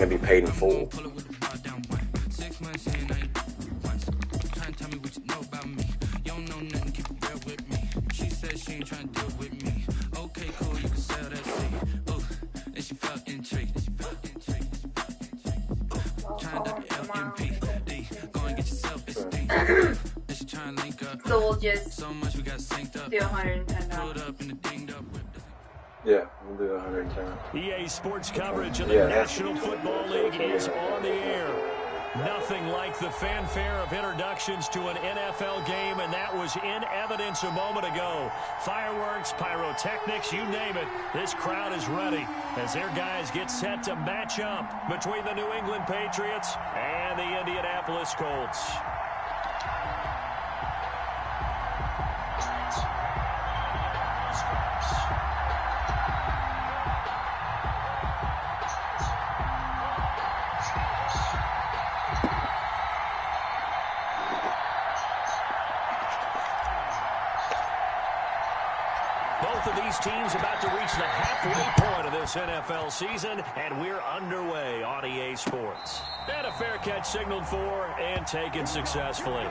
going to be paid in full. So we'll just do $110. Yeah, we'll do 110. EA Sports coverage of the National Football League is on the air. Nothing like the fanfare of introductions to an NFL game, and that was in evidence a moment ago. Fireworks, pyrotechnics, you name it. This crowd is ready as their guys get set to match up between the New England Patriots and the Indianapolis Colts. Both of these teams about to reach the halfway point of this NFL season, and we're underway on EA Sports. And a fair catch signaled for and taken successfully.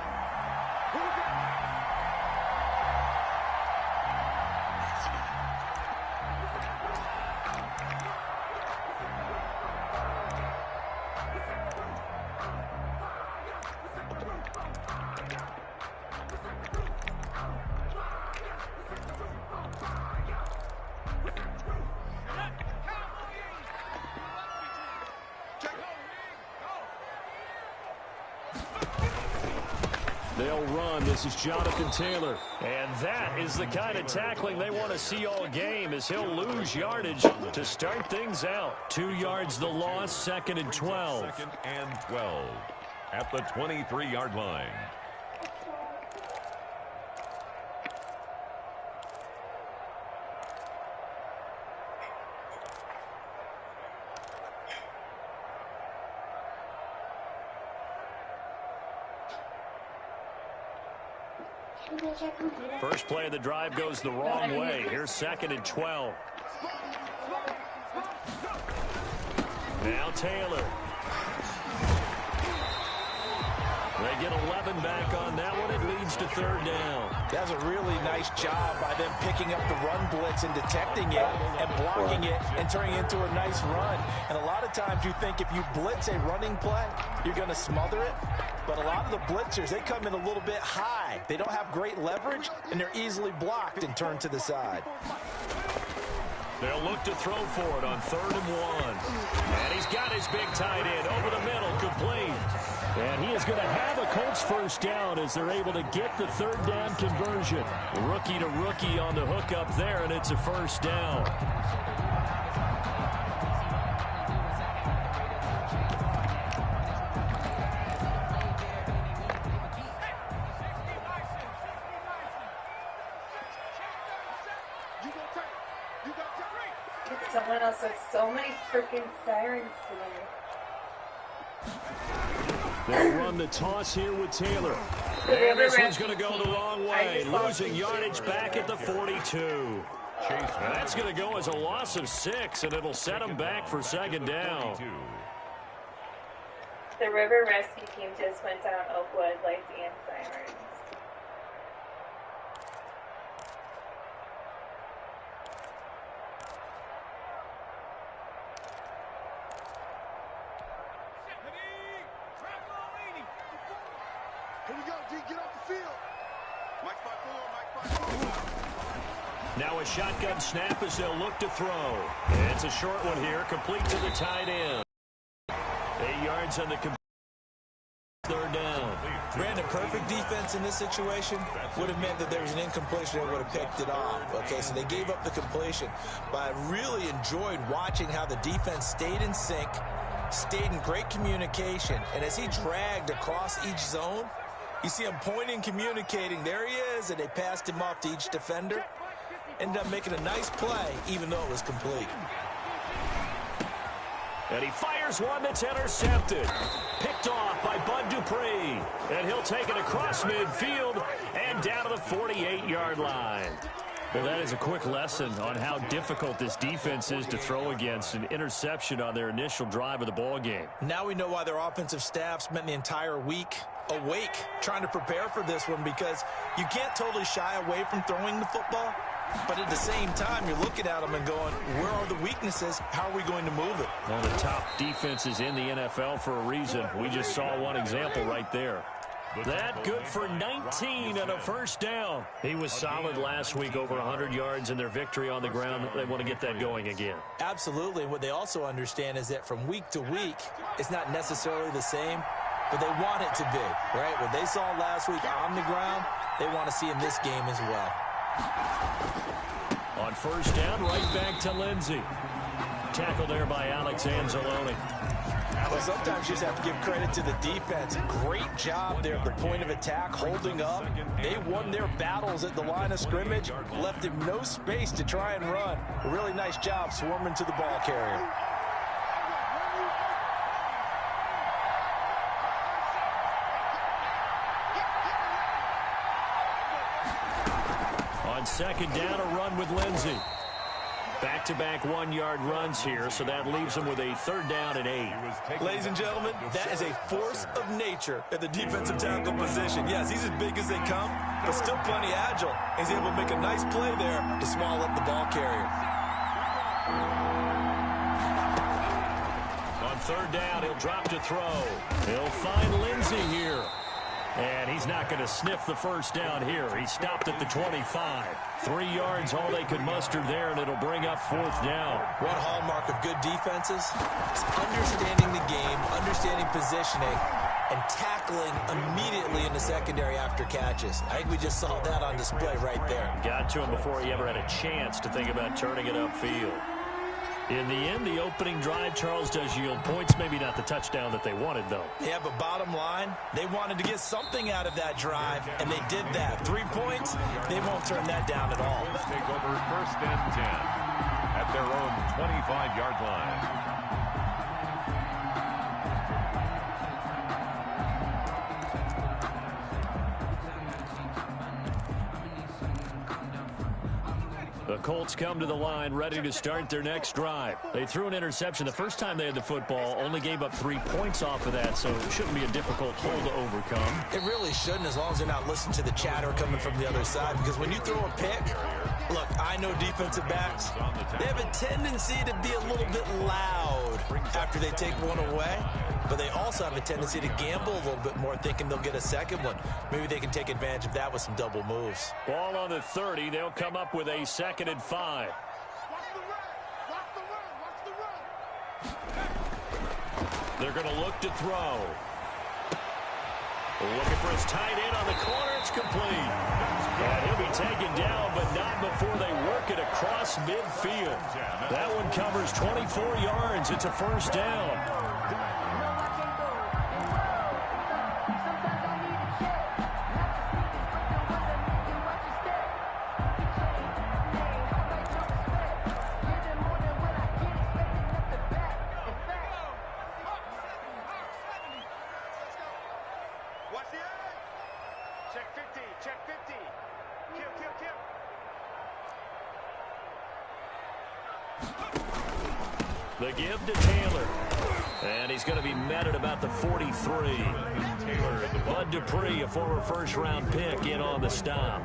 They'll run. This is Jonathan Taylor. And that is the kind of tackling they want to see all game, as he'll lose yardage to start things out. 2 yards the loss, 2nd and 12. 2nd and 12 at the 23-yard line. First play of the drive goes the wrong way. Here's 2nd and 12. Now Taylor. They get 11 back on that one. It leads to 3rd down. That's a really nice job by them picking up the run blitz and detecting it and blocking it and turning it into a nice run. And a lot of times you think if you blitz a running play, you're going to smother it. But a lot of the blitzers, they come in a little bit high. They don't have great leverage, and they're easily blocked and turned to the side. They'll look to throw for it on 3rd and 1. And he's got his big tight end over the middle, complete. And he is going to have a Colts first down as they're able to get the 3rd down conversion. Rookie to rookie on the hook up there, and it's a first down. Someone else has so many freaking sirens today. They'll run the toss here with Taylor. And this one's going to go the wrong way. Losing yardage back at the 42. That's going to go as a loss of 6, and it'll set them back for 2nd down. The River Rescue Team just went down Oakwood like the sirens. Now a shotgun snap as they'll look to throw. It's a short one here, complete to the tight end. 8 yards on the 3rd down. Brandon, perfect defense in this situation would have meant that there was an incompletion that would have picked it off. Okay, so they gave up the completion. But I really enjoyed watching how the defense stayed in sync, stayed in great communication, and as he dragged across each zone, you see him pointing, communicating. There he is, and they passed him off to each defender. Ended up making a nice play, even though it was complete. And he fires one that's intercepted. Picked off by Bud Dupree. And he'll take it across midfield and down to the 48-yard line. Well, that is a quick lesson on how difficult this defense is to throw against. An interception on their initial drive of the ball game. Now we know why their offensive staff spent the entire week awake trying to prepare for this one, because you can't totally shy away from throwing the football. But at the same time, you're looking at them and going, where are the weaknesses? How are we going to move it? One of the top defenses in the NFL for a reason. We just saw one example right there. That good for 19 and a first down. He was solid last week, over 100 yards in their victory on the ground. They want to get that going again. Absolutely. And what they also understand is that from week to week, it's not necessarily the same, but they want it to be, right? What they saw last week on the ground, they want to see in this game as well. On first down, right back to Lindsey. Tackled there by Alex Anzalone. Well, sometimes you just have to give credit to the defense. Great job there at the point of attack, holding up. They won their battles at the line of scrimmage, left him no space to try and run. A really nice job swarming to the ball carrier. On second down, a run with Lindsey. Back-to-back one-yard runs here, so that leaves him with a third down and 8. Ladies and gentlemen, that is a force of nature at the defensive tackle position. Yes, he's as big as they come, but still plenty agile. He's able to make a nice play there to small up the ball carrier. On third down, he'll drop to throw. He'll find Lindsey here. And he's not going to sniff the first down here. He stopped at the 25. 3 yards, all they could muster there, and it'll bring up fourth down. One hallmark of good defenses is understanding the game, understanding positioning, and tackling immediately in the secondary after catches. I think we just saw that on display right there. Got to him before he ever had a chance to think about turning it upfield. In the end, the opening drive, Charles, does yield points. Maybe not the touchdown that they wanted, though. Yeah, but bottom line, they wanted to get something out of that drive, and they did that. 3 points, they won't turn that down at all. Take over first and 10 at their own 25-yard line. The Colts come to the line ready to start their next drive. They threw an interception the first time they had the football, only gave up 3 points off of that, so it shouldn't be a difficult hole to overcome. It really shouldn't, as long as they're not listening to the chatter coming from the other side, because when you throw a pick, look, I know defensive backs, they have a tendency to be a little bit loud after they take one away, but they also have a tendency to gamble a little bit more, thinking they'll get a second one. Maybe they can take advantage of that with some double moves. Ball on the 30. They'll come up with a 2nd and 5. They're going to look to throw. Looking for his tight end on the corner. It's complete. And he'll be taken down, but not before they work it across midfield. That one covers 24 yards. It's a first down. The give to Taylor. And he's going to be met at about the 43. Bud Dupree, a former first-round pick, in on the stop.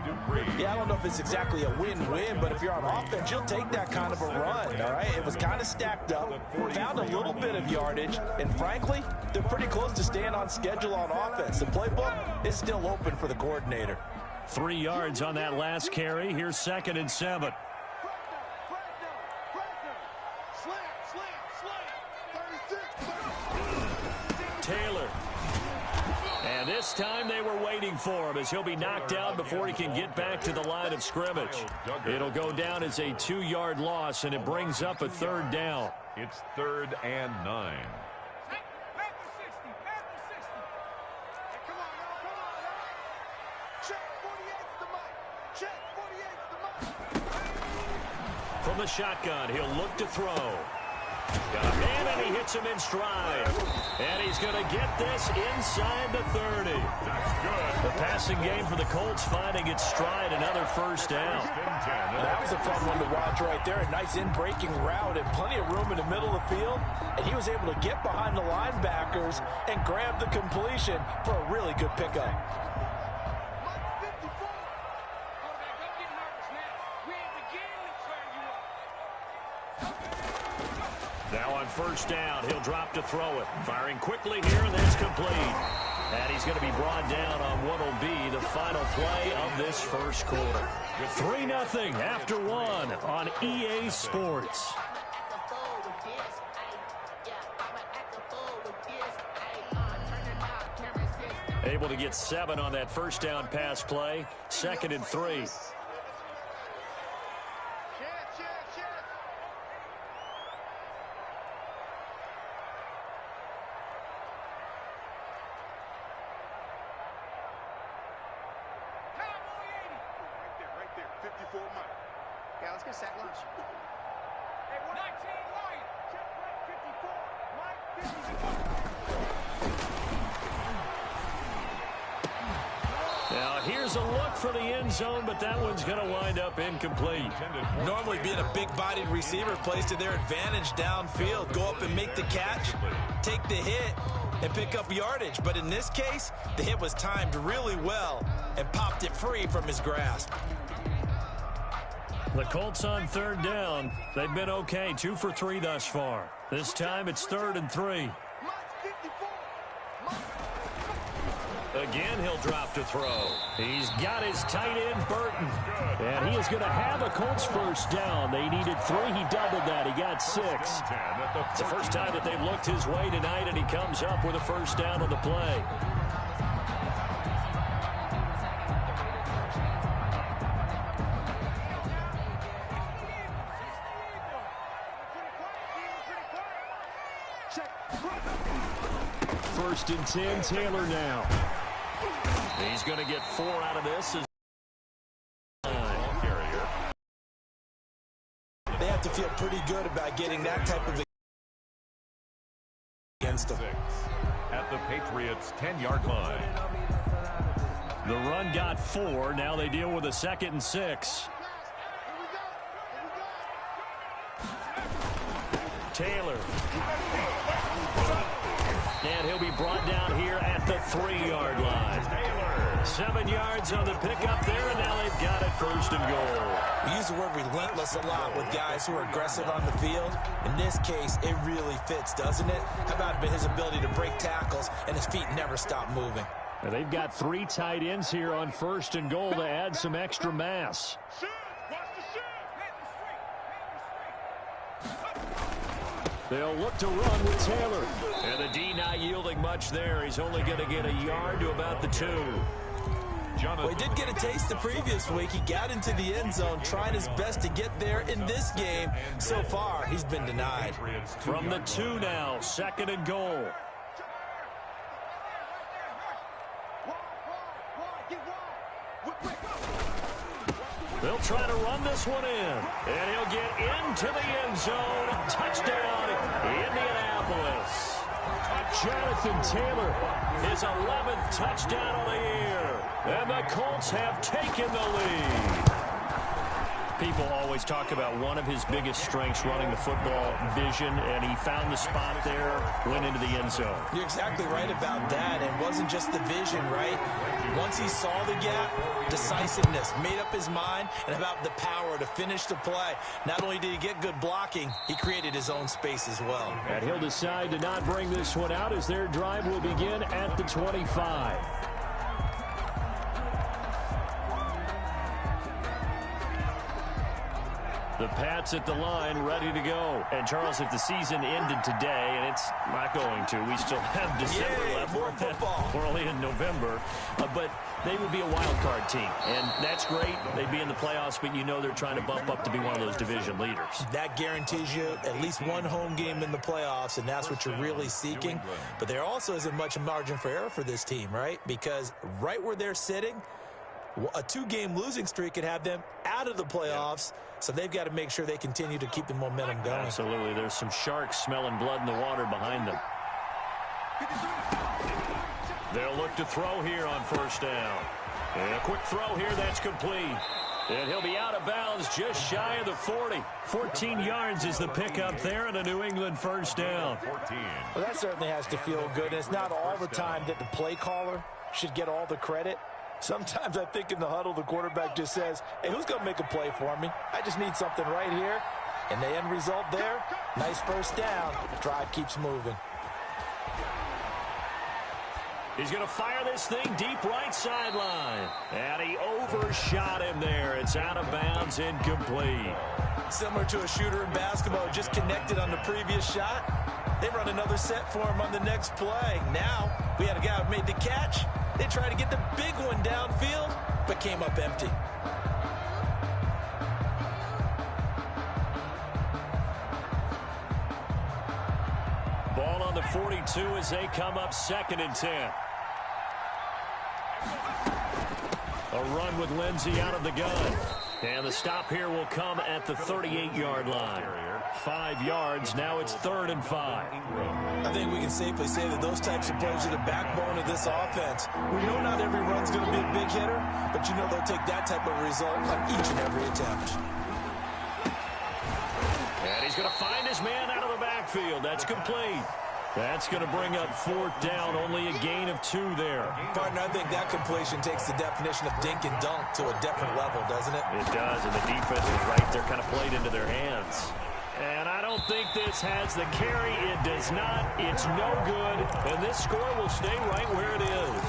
Yeah, I don't know if it's exactly a win-win, but if you're on offense, you'll take that kind of a run, all right? It was kind of stacked up, found a little bit of yardage, and frankly, they're pretty close to staying on schedule on offense. The playbook is still open for the coordinator. 3 yards on that last carry. Here's 2nd and 7. Taylor. And this time they were waiting for him, as he'll be knocked out before he can get back to the line of scrimmage. It'll go down as a 2-yard loss, and it brings up a 3rd down. It's 3rd and 9. From the shotgun, he'll look to throw. Got a man, and he hits him in stride. And he's going to get this inside the 30. That's good. The passing game for the Colts finding its stride, another first down. That was a fun one to watch right there. A nice in-breaking route and plenty of room in the middle of the field. And he was able to get behind the linebackers and grab the completion for a really good pickup. Now on first down, he'll drop to throw it. Firing quickly here, and that's complete. And he's going to be brought down on what will be the final play of this first quarter. 3-0 after one on EA Sports. Able to get 7 on that first down pass play. 2nd and 3. Now here's a look for the end zone, but that one's going to wind up incomplete. Normally being a big-bodied receiver plays to their advantage downfield. Go up and make the catch, take the hit, and pick up yardage. But in this case, the hit was timed really well and popped it free from his grasp. The Colts on 3rd down. They've been okay, 2 for 3 thus far. This time it's 3rd and 3. Again, he'll drop to throw. He's got his tight end, Burton. And he is going to have a Colts first down. They needed 3. He doubled that. He got 6. It's the first time that they've looked his way tonight, and he comes up with a first down on the play. First and 10, Taylor now. He's going to get 4 out of this. They have to feel pretty good about getting that type of against them. At the Patriots' 10-yard line. The run got 4. Now they deal with a 2nd and 6. Taylor. And he'll be brought down here at the 3-yard line. 7 yards on the pickup there, and now they've got it 1st and goal. We use the word relentless a lot with guys who are aggressive on the field. In this case, it really fits, doesn't it? How about his ability to break tackles and his feet never stop moving? Now they've got 3 tight ends here on 1st and goal to add some extra mass. They'll look to run with Taylor. And the D not yielding much there. He's only going to get a yard to about the 2. Well, he did get a taste the previous week. He got into the end zone, trying his best to get there in this game. So far, he's been denied. From the 2 now, 2nd and goal. They'll try to run this one in. And he'll get into the end zone. Touchdown, Indianapolis. Jonathan Taylor, his 11th touchdown of the year. And the Colts have taken the lead. People always talk about one of his biggest strengths running the football, vision, and he found the spot there, went into the end zone. You're exactly right about that. It wasn't just the vision, right? Once he saw the gap, decisiveness, made up his mind, and about the power to finish the play. Not only did he get good blocking, he created his own space as well. And he'll decide to not bring this one out as their drive will begin at the 25. The Pats at the line, ready to go. And, Charles, if the season ended today, and it's not going to, we still have December left. More football. We're only in November. But they would be a wild card team. And that's great. They'd be in the playoffs, but you know they're trying to bump up to be one of those division leaders. That guarantees you at least one home game in the playoffs, and that's what you're really seeking. But there also isn't much margin for error for this team, right? Because right where they're sitting, a 2-game losing streak could have them out of the playoffs. So they've got to make sure they continue to keep the momentum going. Absolutely. There's some sharks smelling blood in the water behind them. They'll look to throw here on first down. And a quick throw here that's complete. And he'll be out of bounds just shy of the 40. 14 yards is the pickup there and a New England first down. 14. Well, that certainly has to feel good. And it's not all the time that the play caller should get all the credit. Sometimes I think in the huddle, the quarterback just says, hey, who's going to make a play for me? I just need something right here. And the end result there, nice first down. The drive keeps moving. He's going to fire this thing deep right sideline. And he overshot him there. It's out of bounds, incomplete. Similar to a shooter in basketball, just connected on the previous shot. They run another set for him on the next play. Now, we had a guy who made the catch. They tried to get the big one downfield, but came up empty. Ball on the 42 as they come up 2nd and 10. A run with Lindsey out of the gun. And the stop here will come at the 38-yard line. 5 yards. Now it's 3rd and 5. I think we can safely say that those types of plays are the backbone of this offense. We know not every run's going to be a big hitter, but you know they'll take that type of result on each and every attempt. And he's going to find his man out of the backfield. That's complete. That's going to bring up 4th down. Only a gain of 2 there. Partner, I think that completion takes the definition of dink and dunk to a different level, doesn't it? It does, and the defense is right there, kind of played into their hands. And I don't think this has the carry. It does not. It's no good. And this score will stay right where it is.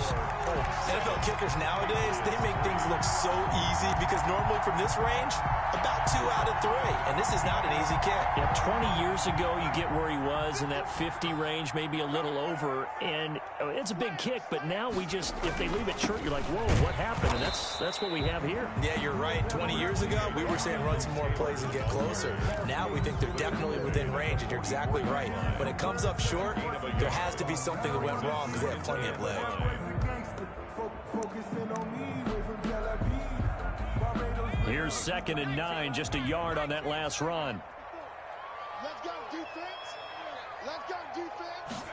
NFL kickers nowadays, they make things look so easy because normally from this range, about 2 out of 3. And this is not an easy kick. Yeah, 20 years ago, you get where he was in that 50 range, maybe a little over. And it's a big kick, but now we just, if they leave it short, you're like, whoa, what happened? And that's what we have here. Yeah, you're right. 20 years ago, we were saying run some more plays and get closer. Now we think they're definitely within range, and you're exactly right. When it comes up short, there has to be something that went wrong because they have plenty of leg. Here's 2nd and 9, just a yard on that last run. Let's go, defense. Let's go, defense.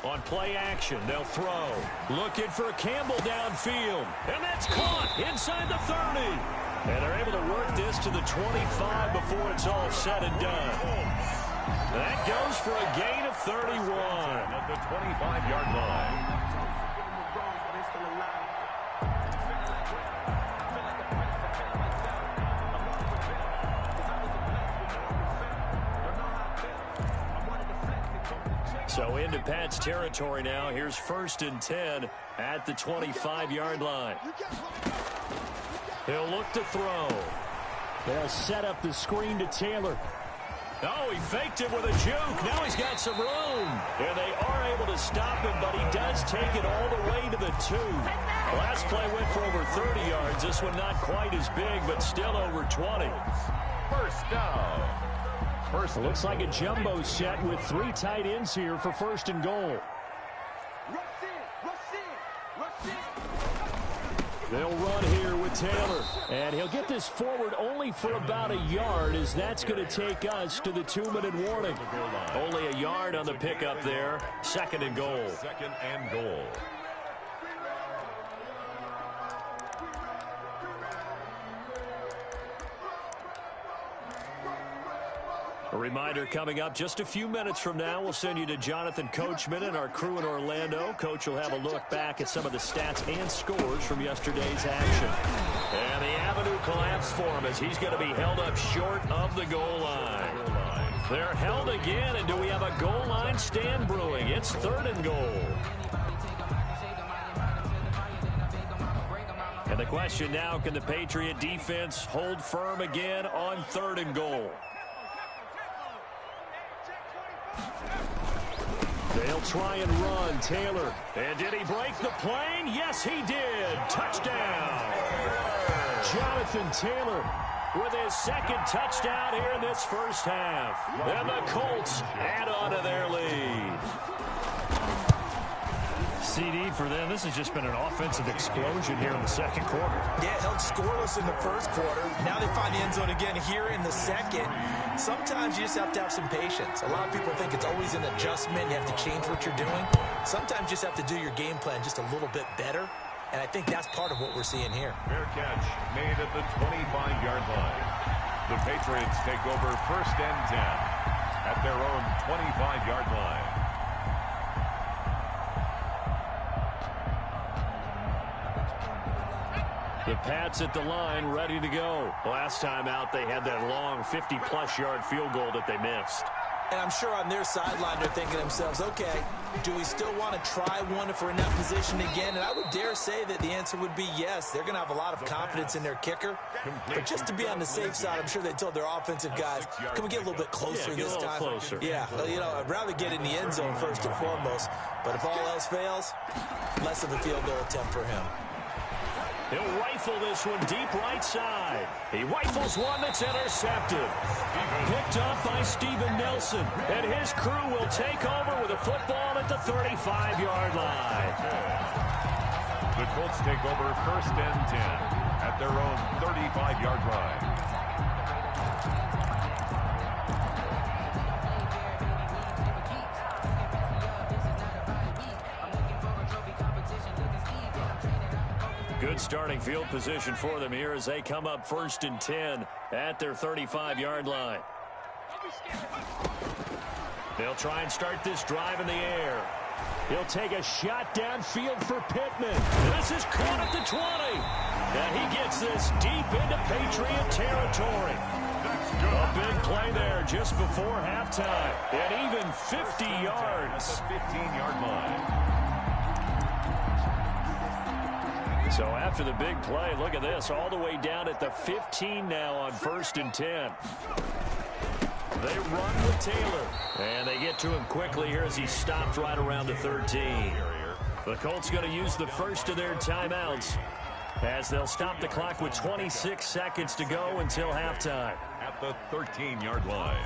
On play action, they'll throw. Looking for Campbell downfield. And that's caught inside the 30. And they're able to work this to the 25 before it's all said and done. That goes for a gain of 31. At the 25-yard line. So into Pat's territory now. Here's 1st and 10 at the 25-yard line. He'll look to throw. They'll set up the screen to Taylor. Oh, he faked it with a juke. Now he's got some room. And they are able to stop him, but he does take it all the way to the 2. Last play went for over 30 yards. This one not quite as big, but still over 20. First down. It looks like a jumbo set with 3 tight ends here for 1st and goal. They'll run here with Taylor. And he'll get this forward only for about a yard, as that's going to take us to the 2-minute warning. Only a yard on the pickup there. 2nd and goal. 2nd and goal. A reminder coming up just a few minutes from now, we'll send you to Jonathan Coachman and our crew in Orlando. Coach will have a look back at some of the stats and scores from yesterday's action. And the avenue collapsed for him as he's going to be held up short of the goal line. They're held again, and do we have a goal line stand brewing? It's 3rd and goal. And the question now, can the Patriot defense hold firm again on 3rd and goal? They'll try and run. Taylor. And did he break the plane? Yes, he did. Touchdown. Jonathan Taylor with his 2nd touchdown here in this first half. And the Colts add on to their lead. CD for them. This has just been an offensive explosion here in the second quarter. Yeah, held scoreless in the first quarter. Now they find the end zone again here in the second. Sometimes you just have to have some patience. A lot of people think it's always an adjustment. You have to change what you're doing. Sometimes you just have to do your game plan just a little bit better. And I think that's part of what we're seeing here. Fair catch made at the 25-yard line. The Patriots take over 1st and 10 at their own 25-yard line. The Pats at the line, ready to go. Last time out, they had that long 50-plus yard field goal that they missed. And I'm sure on their sideline they're thinking to themselves, okay, do we still want to try one if we're in that position again? And I would dare say that the answer would be yes. They're going to have a lot of confidence in their kicker. But just to be on the safe side, I'm sure they told their offensive guys, can we get a little bit closer this time? Closer. Yeah, well, you know, I'd rather get in the end zone first and foremost. But if all else fails, less of a field goal attempt for him. He'll rifle this one deep right side. He rifles one that's intercepted. Picked up by Steven Nelson. And his crew will take over with a football at the 35-yard line. The Colts take over 1st and 10 at their own 35-yard line. Good starting field position for them here as they come up 1st and 10 at their 35-yard line. They'll try and start this drive in the air. He'll take a shot downfield for Pittman. This is caught at the 20. And he gets this deep into Patriot territory. A big play there just before halftime. And even 50 yards. At the 15-yard line. So after the big play, look at this, all the way down at the 15 now on 1st and 10. They run with Taylor, and they get to him quickly here as he stopped right around the 13. The Colts going to use the first of their timeouts as they'll stop the clock with 26 seconds to go until halftime. At the 13-yard line.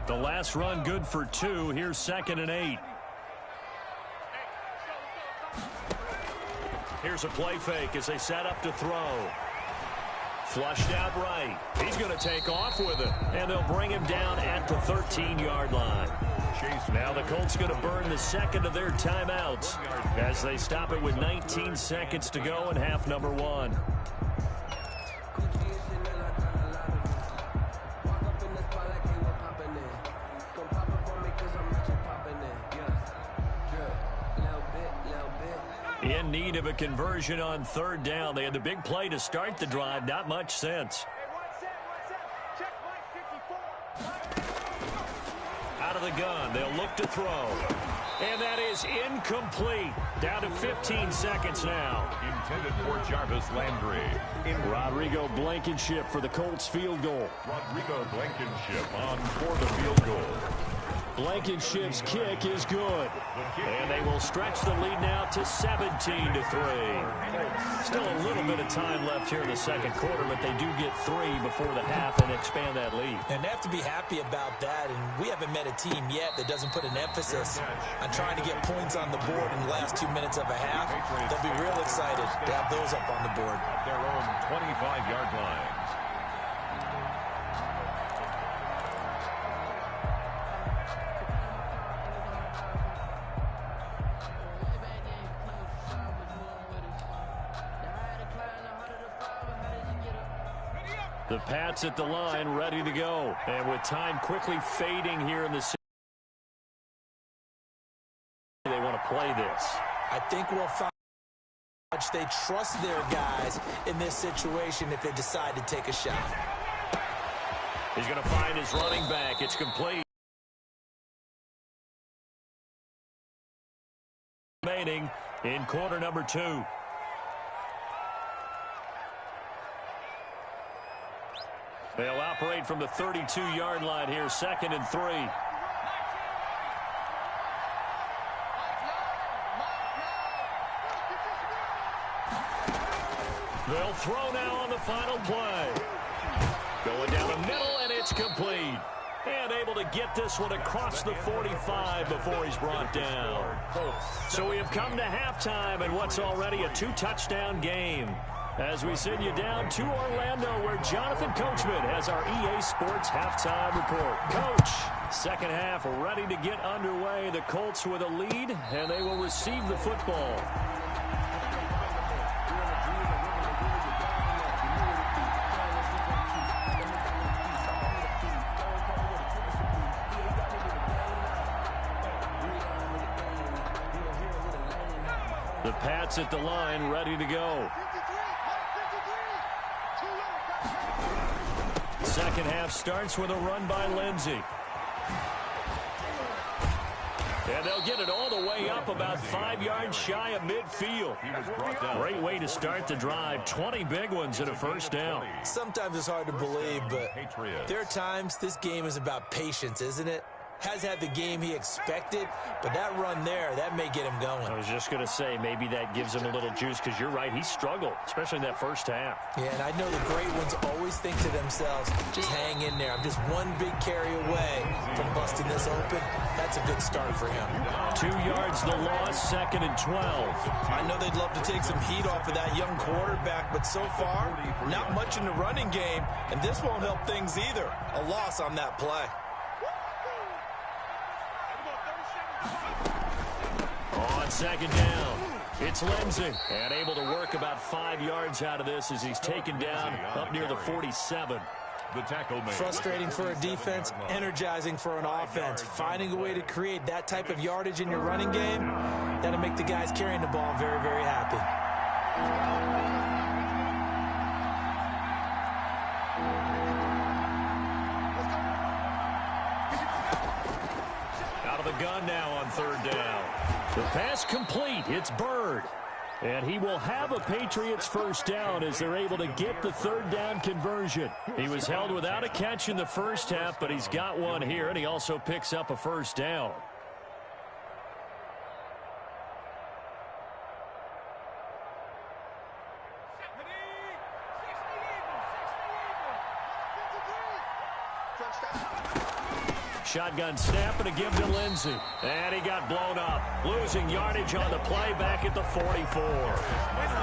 The last run good for 2. Here's 2nd and 8. Here's a play fake as they set up to throw. Flushed out right. He's going to take off with it. And they'll bring him down at the 13-yard line. Now the Colts going to burn the second of their timeouts as they stop it with 19 seconds to go in half number 1. In need of a conversion on 3rd down. They had the big play to start the drive. Not much sense. Out of the gun. They'll look to throw. And that is incomplete. Down to 15 seconds now. Intended for Jarvis Landry. Rodrigo Blankenship for the Colts field goal. Rodrigo Blankenship on for the field goal. Blankenship's kick is good. And they will stretch the lead now to 17-3. Still a little bit of time left here in the second quarter, but they do get 3 before the half and expand that lead. And they have to be happy about that. And we haven't met a team yet that doesn't put an emphasis on trying to get points on the board in the last 2 minutes of a half. They'll be real excited to have those up on the board. At their own 25-yard line. The Pats at the line, ready to go. And with time quickly fading here in the season, they want to play this. I think we'll find how much they trust their guys in this situation if they decide to take a shot. He's going to find his running back. It's complete. Remaining in quarter number 2. They'll operate from the 32-yard line here, 2nd and 3. They'll throw now on the final play. Going down the middle, and it's complete. And able to get this one across the 45 before he's brought down. So we have come to halftime in what's already a 2-touchdown game. As we send you down to Orlando, where Jonathan Coachman has our EA Sports halftime report. Coach, second half ready to get underway. The Colts with a lead, and they will receive the football. The Pats at the line, ready to go. Second half starts with a run by Lindsey. And they'll get it all the way up about 5 yards shy of midfield. Great way to start the drive. 20 big ones and a first down. Sometimes it's hard to believe, but there are times this game is about patience, isn't it? Has had the game he expected, but that run there, that may get him going. I was just going to say, maybe that gives him a little juice, because you're right, he struggled, especially in that first half. Yeah, and I know the great ones always think to themselves, just hang in there. I'm just one big carry away from busting this open. That's a good start for him. 2 yards the loss, 2nd and 12. I know they'd love to take some heat off of that young quarterback, but so far, not much in the running game, and this won't help things either. A loss on that play. On second down, it's Lindsey, and able to work about 5 yards out of this as he's taken down up near the 47. The tackle made. Frustrating for a defense, energizing for an offense. Finding a way to create that type of yardage in your running game, that'll make the guys carrying the ball very, very happy. Out of the gun now on third down. The pass complete. It's Byrd. And he will have a Patriots first down as they're able to get the third down conversion. He was held without a catch in the first half, but he's got one here, and he also picks up a first down. Shotgun snap and a give to Lindsey. And he got blown up. Losing yardage on the play back at the 44.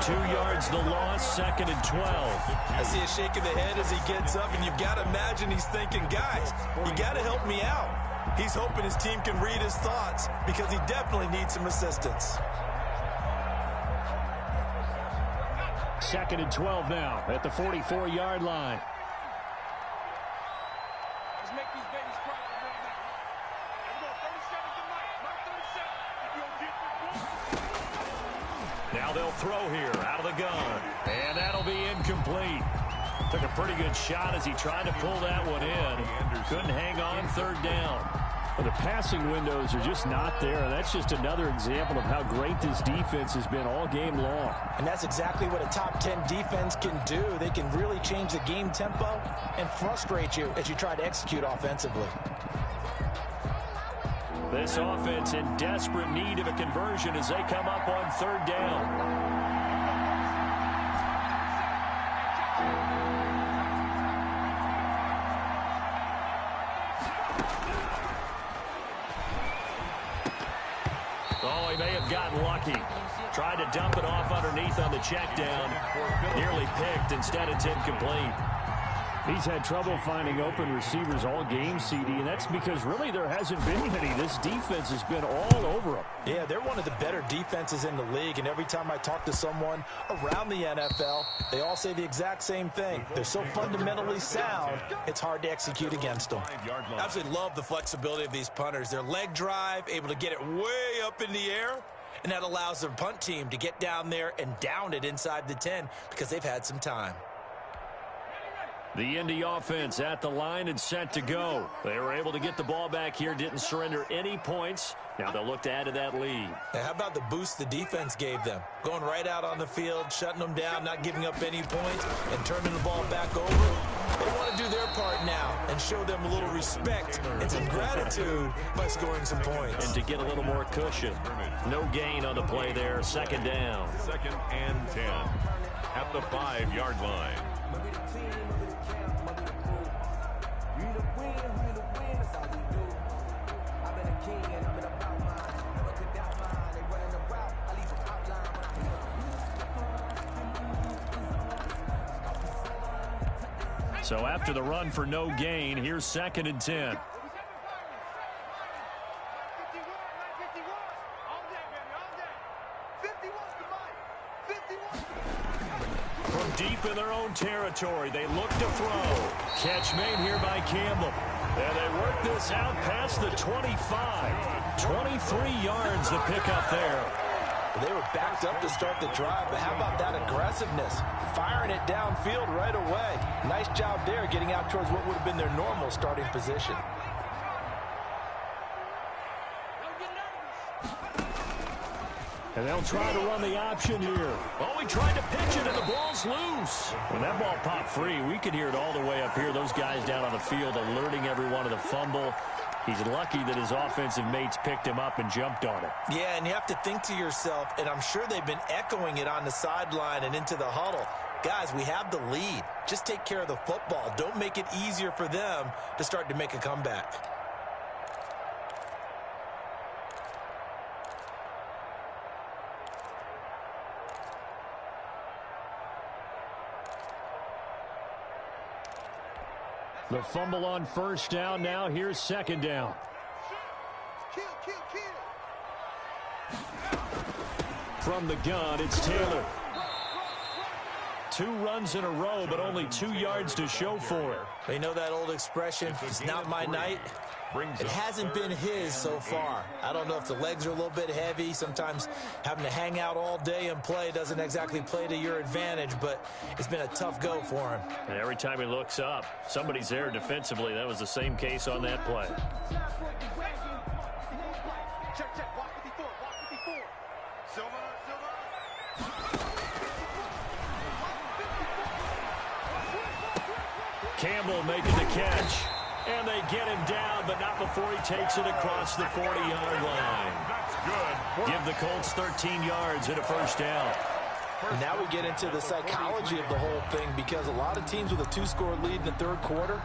2 yards the loss, 2nd and 12. I see a shake of the head as he gets up, and you've got to imagine he's thinking, guys, you got to help me out. He's hoping his team can read his thoughts because he definitely needs some assistance. 2nd and 12 now at the 44-yard line. Now they'll throw here out of the gun. And that'll be incomplete. Took a pretty good shot as he tried to pull that one in. Couldn't hang on third down. Well, the passing windows are just not there. That's just another example of how great this defense has been all game long. And that's exactly what a top 10 defense can do. They can really change the game tempo and frustrate you as you try to execute offensively. This offense in desperate need of a conversion as they come up on third down. Oh, he may have gotten lucky. Tried to dump it off underneath on the check down. Nearly picked. Instead, it's incomplete. He's had trouble finding open receivers all game, CD, and that's because really there hasn't been any. This defense has been all over them. Yeah, they're one of the better defenses in the league, and every time I talk to someone around the NFL, they all say the exact same thing. They're so fundamentally sound, it's hard to execute against them. I absolutely love the flexibility of these punters. Their leg drive, able to get it way up in the air, and that allows their punt team to get down there and down it inside the 10 because they've had some time. The Indy offense at the line and set to go. They were able to get the ball back here, didn't surrender any points. Now they'll look to add to that lead. Now, how about the boost the defense gave them? Going right out on the field, shutting them down, not giving up any points, and turning the ball back over. They want to do their part now and show them a little respect and some gratitude by scoring some points. And to get a little more cushion. No gain on the play there. Second down. 2nd and 10 at the 5-yard line. So after the run for no gain, here's 2nd and 10. From deep in their own territory, they look to throw. Catch made here by Campbell. And they work this out past the 25. 23 yards to pick up there. They were backed up to start the drive, but how about that aggressiveness? Firing it downfield right away. Nice job there getting out towards what would have been their normal starting position. And they'll try to run the option here. Oh, he tried to pitch it, and the ball's loose. When that ball popped free, we could hear it all the way up here. Those guys down on the field alerting everyone of the fumble. He's lucky that his offensive mates picked him up and jumped on it. Yeah, and you have to think to yourself, and I'm sure they've been echoing it on the sideline and into the huddle. Guys, we have the lead. Just take care of the football. Don't make it easier for them to start to make a comeback. The fumble on first down. Now here's 2nd down. From the gun, it's Taylor. 2 runs in a row, but only 2 yards to show for it. You know that old expression, it's not my night? It hasn't been his so far. I don't know if the legs are a little bit heavy. Sometimes having to hang out all day and play doesn't exactly play to your advantage, but it's been a tough go for him. And every time he looks up, somebody's there defensively. That was the same case on that play. Campbell making the catch. And they get him down, but not before he takes it across the 40-yard line. That's good. Give the Colts 13 yards and a first down. And now we get into the psychology of the whole thing, because a lot of teams with a 2-score lead in the third quarter,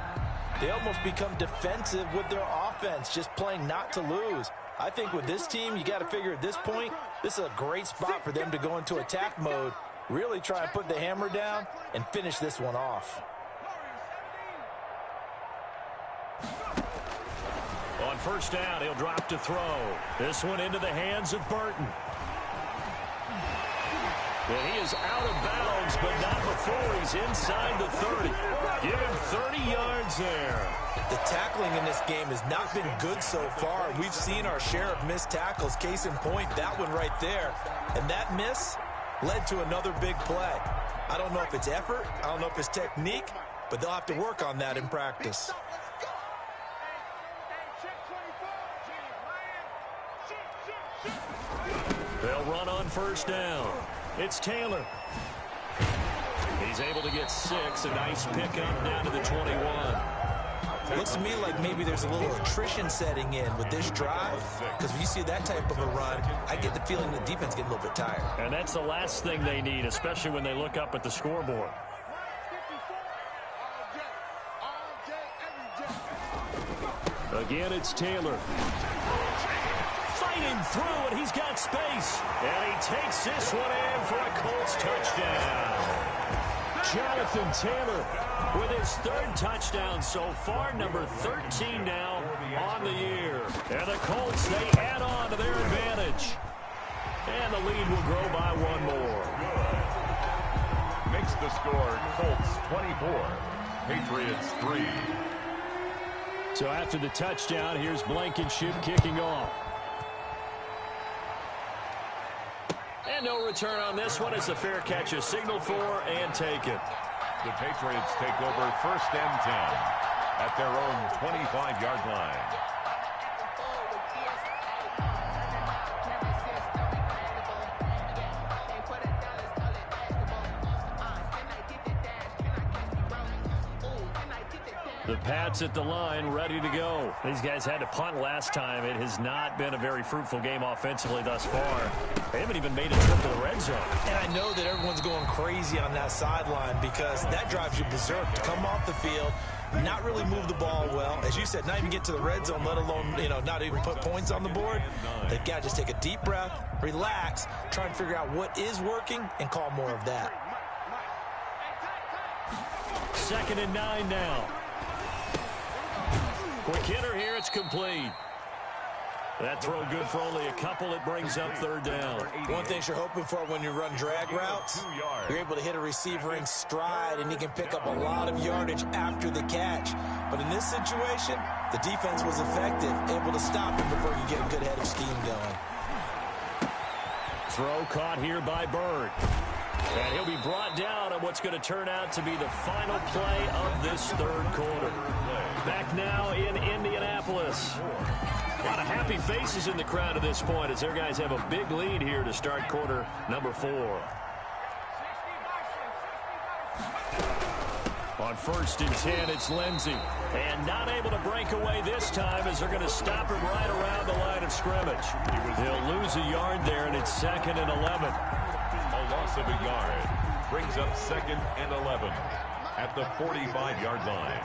they almost become defensive with their offense, just playing not to lose. I think with this team, you got to figure at this point, this is a great spot for them to go into attack mode, really try and put the hammer down and finish this one off. On first down, he'll drop to throw. This one into the hands of Burton. And he is out of bounds, but not before he's inside the 30. Give him 30 yards there. The tackling in this game has not been good so far. We've seen our share of missed tackles. Case in point, that one right there. And that miss led to another big play. I don't know if it's effort, I don't know if it's technique, but they'll have to work on that in practice. They'll run on first down. It's Taylor. He's able to get 6. A nice pickup down to the 21. Looks to me like maybe there's a little attrition setting in with this drive, because when you see that type of a run, I get the feeling the defense getting a little bit tired. And that's the last thing they need, especially when they look up at the scoreboard. Again, it's Taylor. Fighting through, and he's got space. And he takes this one in for a Colts touchdown. Jonathan Taylor with his 3rd touchdown so far, number 13 now on the year. And the Colts, they add on to their advantage. And the lead will grow by 1 more. Makes the score Colts 24, Patriots 3. So after the touchdown, here's Blankenship kicking off. And no return on this one. It's a fair catch, a signal for, and take it. The Patriots take over 1st and 10 at their own 25-yard line. The Pats at the line, ready to go. These guys had to punt last time. It has not been a very fruitful game offensively thus far. They haven't even made a trip to the red zone. And I know that everyone's going crazy on that sideline, because that drives you berserk to come off the field, not really move the ball well. As you said, not even get to the red zone, let alone, not even put points on the board. They've got to just take a deep breath, relax, try and figure out what is working, and call more of that. 2nd and 9 now. Quick hitter here. It's complete. That throw good for only a couple. It brings up 3rd down. One thing you're hoping for when you run drag routes, you're able to hit a receiver in stride, and he can pick up a lot of yardage after the catch. But in this situation, the defense was effective, able to stop him before you get a good head of steam going. Throw caught here by Bird. And he'll be brought down on what's going to turn out to be the final play of this 3rd quarter. Back now in Indianapolis. A lot of happy faces in the crowd at this point as their guys have a big lead here to start quarter number 4. On 1st and 10, it's Lindsey. And not able to break away this time as they're going to stop him right around the line of scrimmage. They'll lose a yard there, and it's 2nd and 11. A loss of a yard brings up 2nd and 11 at the 45-yard line.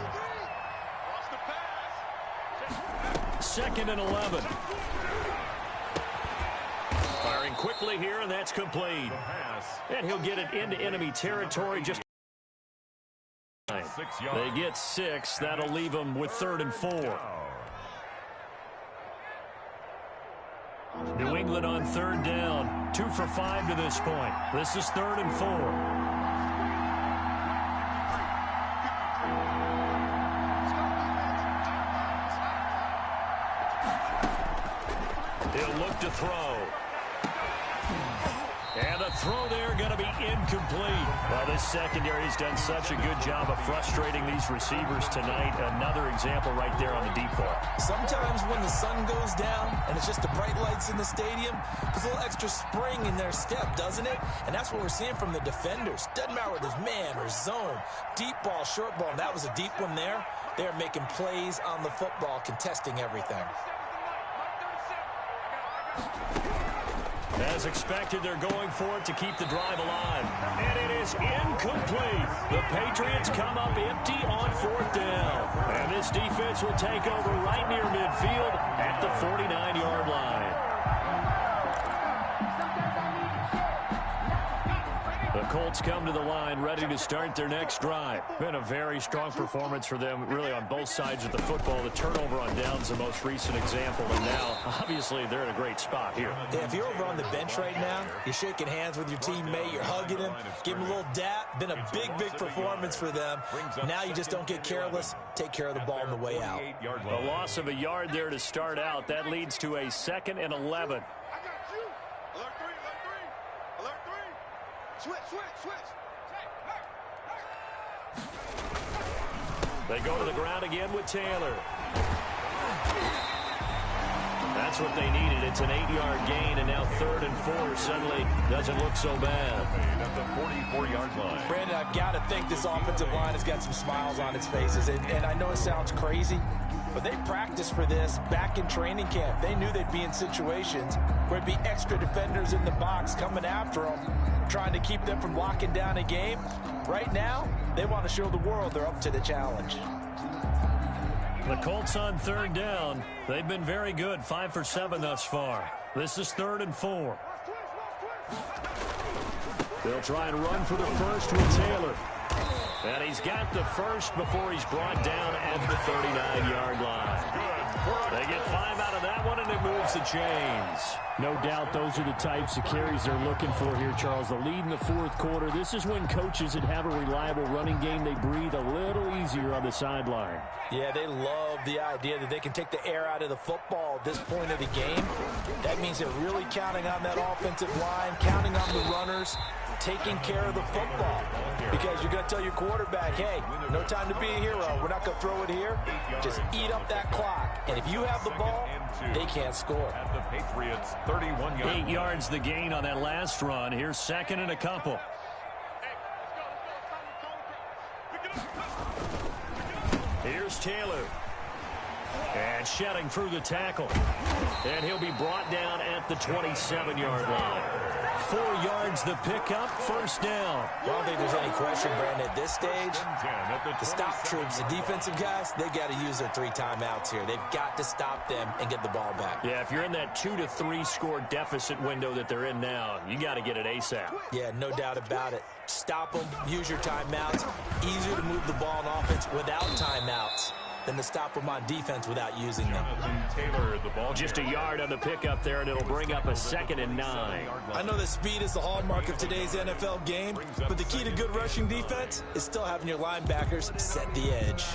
2nd and 11. Firing quickly here, and that's complete. And he'll get it into enemy territory. Just 6 yards. they get 6. That'll leave them with 3rd and 4. New England on 3rd down. 2 for 5 to this point. This is 3rd and 4. He'll look to throw. And the throw there going to be incomplete. Well, this secondary has done such a good job of frustrating these receivers tonight. Another example right there on the deep ball. Sometimes when the sun goes down and it's just the bright lights in the stadium, there's a little extra spring in their step, doesn't it? And that's what we're seeing from the defenders. Doesn't matter whether it's man or zone, deep ball, short ball. And that was a deep one there. They're making plays on the football, contesting everything. As expected, they're going for it to keep the drive alive. And it is incomplete. The Patriots come up empty on 4th down. And this defense will take over right near midfield at the 49-yard line. The Colts come to the line ready to start their next drive. Been a very strong performance for them, really, on both sides of the football. The turnover on downs, the most recent example. And now, obviously, they're in a great spot here. Yeah, if you're over on the bench right now, you're shaking hands with your teammate, you're hugging him, give him a little dap. Been a big, big performance for them. Now you just don't get careless. Take care of the ball on the way out. A loss of a yard there to start out. That leads to a 2nd and 11. Switch. They go to the ground again with Taylor. That's what they needed. It's an 8-yard gain, and now 3rd and 4 suddenly doesn't look so bad. At the 44-yard line. Brandon, I've got to think this offensive line has got some smiles on its faces. And I know it sounds crazy, but they practiced for this back in training camp. They knew they'd be in situations where it'd be extra defenders in the box coming after them, trying to keep them from locking down a game. Right now, they want to show the world they're up to the challenge. The Colts on 3rd down. They've been very good, 5 for 7 thus far. This is 3rd and 4. They'll try and run for the first with Taylor. And he's got the first before he's brought down at the 39-yard line. They get 5 out of that one, and it moves the chains. No doubt those are the types of carries they're looking for here, Charles. The lead in the 4th quarter. This is when coaches that have a reliable running game, they breathe a little easier on the sideline. Yeah, they love the idea that they can take the air out of the football at this point of the game. That means they're really counting on that offensive line, counting on the runners, taking care of the football. Because you're going to tell your quarterback, hey, no time to be a hero. We're not going to throw it here. Just eat up that clock. And if you have the ball, they can't score. At the Patriots, 31 yards. 8 yards the gain on that last run. Here's 2nd and a couple. Here's Taylor. And shedding through the tackle. And he'll be brought down at the 27-yard line. 4 yards the pickup, first down. I don't think there's any question, Brandon, at this stage, the stop troops, the defensive guys, they got to use their 3 timeouts here. They've got to stop them and get the ball back. Yeah, if you're in that 2 to 3 score deficit window that they're in now, you got to get it ASAP. Yeah, no doubt about it. Stop them, use your timeouts. Easier to move the ball on offense without timeouts than to stop them on defense without using them. Taylor, the ball Just a yard on the pickup there, and it'll bring up a 2nd and 9. I know that speed is the hallmark of today's NFL game, but the key to good rushing defense is still having your linebackers set the edge.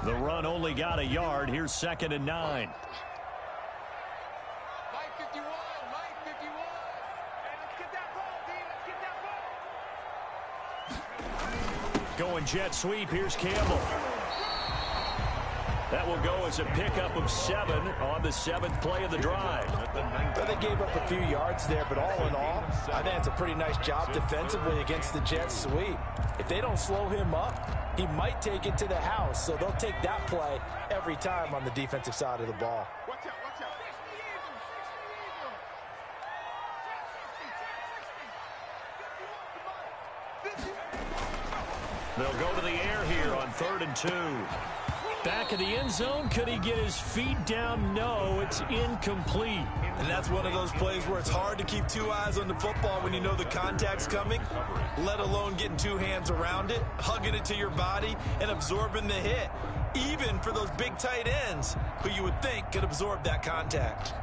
The run only got a yard. Here's 2nd and 9. Going jet sweep. Here's Campbell. That will go as a pickup of 7 on the 7th play of the drive. Well, they gave up a few yards there, but all in all, I think it's a pretty nice job defensively against the jet sweep. If they don't slow him up, he might take it to the house, so they'll take that play every time on the defensive side of the ball. They'll go to the air here on 3rd and 2. Back in the end zone. Could he get his feet down? No, it's incomplete. And that's one of those plays where it's hard to keep 2 eyes on the football when you know the contact's coming, let alone getting 2 hands around it, hugging it to your body, and absorbing the hit, even for those big tight ends who you would think could absorb that contact.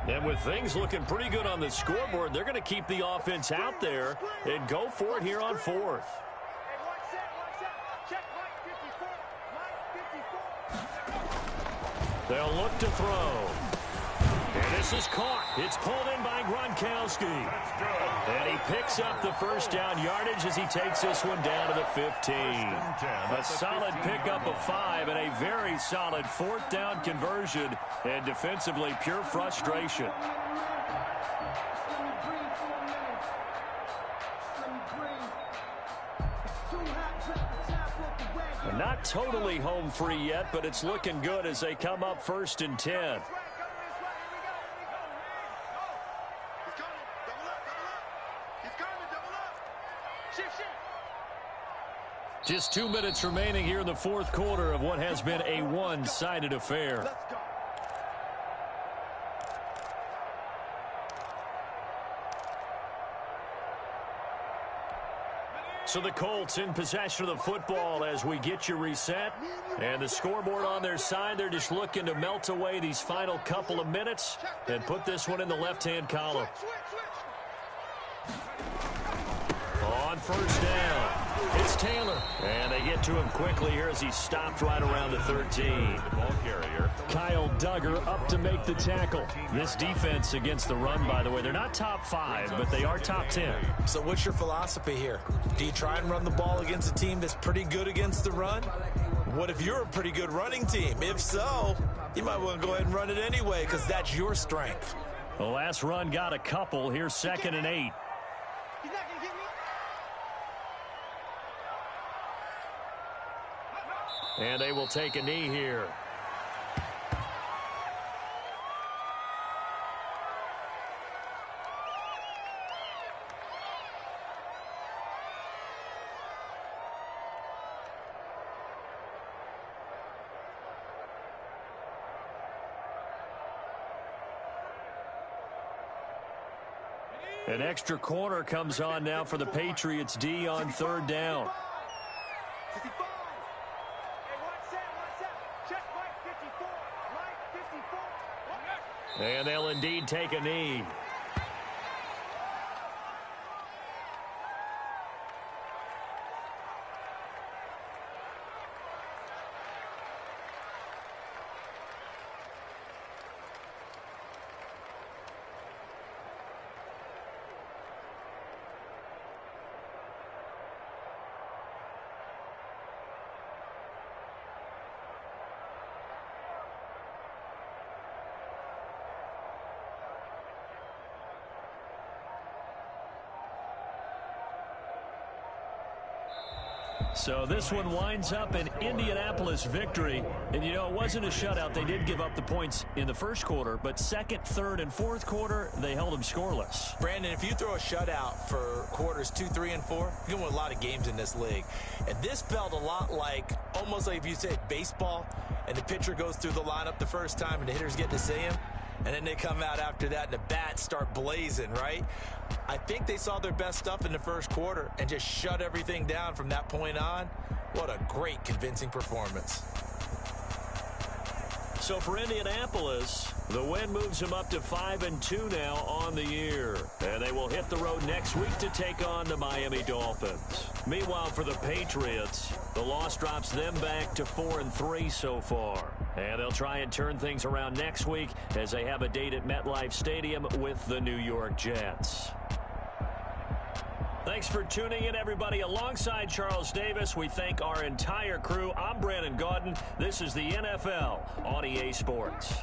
And with things looking pretty good on the scoreboard, they're going to keep the offense out there and go for it here on 4th. They'll look to throw. And this is caught. It's pulled in by Gronkowski. And he picks up the first down yardage as he takes this one down to the 15. A solid pickup of 5 and a very solid 4th down conversion. And defensively, pure frustration. Not totally home free yet, but it's looking good as they come up 1st and 10. Just 2 minutes remaining here in the 4th quarter of what has been a one-sided affair. So the Colts in possession of the football as we get you reset. And the scoreboard on their side, they're just looking to melt away these final couple of minutes and put this one in the left-hand column. On 1st down, it's Taylor. And they get to him quickly here as he stopped right around the 13. Kyle Duggar up to make the tackle. This defense against the run, by the way, they're not top 5, but they are top 10. So what's your philosophy here? Do you try and run the ball against a team that's pretty good against the run? What if you're a pretty good running team? If so, you might want to go ahead and run it anyway because that's your strength. The last run got a couple. Here's 2nd and 8. And they will take a knee here. An extra corner comes on now for the Patriots D on 3rd down. And they'll indeed take a knee. So this one winds up an Indianapolis victory. And, you know, it wasn't a shutout. They did give up the points in the first quarter, but second, third, and fourth quarter, they held them scoreless. Brandon, if you throw a shutout for quarters 2, 3, and 4, you can win a lot of games in this league. And this felt a lot like, almost like if you said baseball, and the pitcher goes through the lineup the first time and the hitters get to see him, and then they come out after that and the bats start blazing, right? I think they saw their best stuff in the first quarter and just shut everything down from that point on. What a great, convincing performance. So for Indianapolis, the win moves them up to 5-2 now on the year. And they will hit the road next week to take on the Miami Dolphins. Meanwhile, for the Patriots, the loss drops them back to 4-3 so far. And they'll try and turn things around next week as they have a date at MetLife Stadium with the New York Jets. Thanks for tuning in, everybody. Alongside Charles Davis, we thank our entire crew. I'm Brandon Gaudin. This is the NFL on EA Sports.